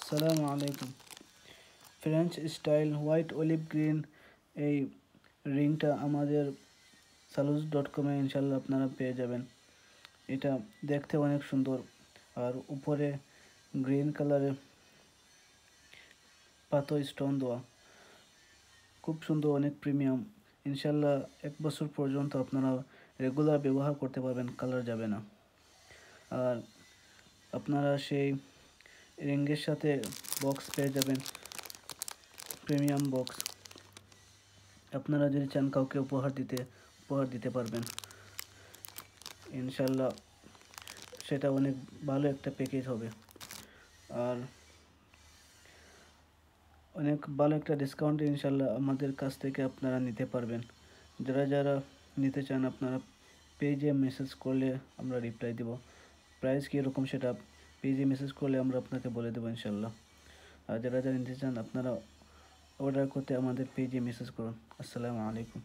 আসসালামু আলাইকুম। French style white olive green এই রিংটা আমাদের salus.com ইনশাল্লাহ আপনারা পেয়ে যাবেন। এটা দেখতে অনেক সুন্দর, আর উপরে গ্রিন কালারের পাতো স্টোন দেওয়া, খুব সুন্দর, অনেক প্রিমিয়াম। ইনশাল্লাহ 1 বছর পর্যন্ত আপনারা রেগুলার ব্যবহার করতে পারবেন, কালার যাবে না। আর আপনারা সেই রিংয়ের সাথে বক্স পেয়ে যাবেন, প্রিমিয়াম বক্স। আপনারা যদি চান কাউকে উপহার দিতে পারবেন ইনশাল্লাহ, সেটা অনেক ভালো একটা প্যাকেজ হবে। আর অনেক ভালো একটা ডিসকাউন্ট ইনশাল্লাহ আমাদের কাছ থেকে আপনারা নিতে পারবেন। যারা নিতে চান আপনারা পেজে মেসেজ করলে আমরা রিপ্লাই দেব। প্রাইস কীরকম সেটা পেজে মেসেজ করলে আমরা আপনাকে বলে দেবো ইনশাল্লাহ। আর যারা নিতে চান আপনারা অর্ডার করতে আমাদের পেজে মেসেজ করুন। আসসালামু আলাইকুম।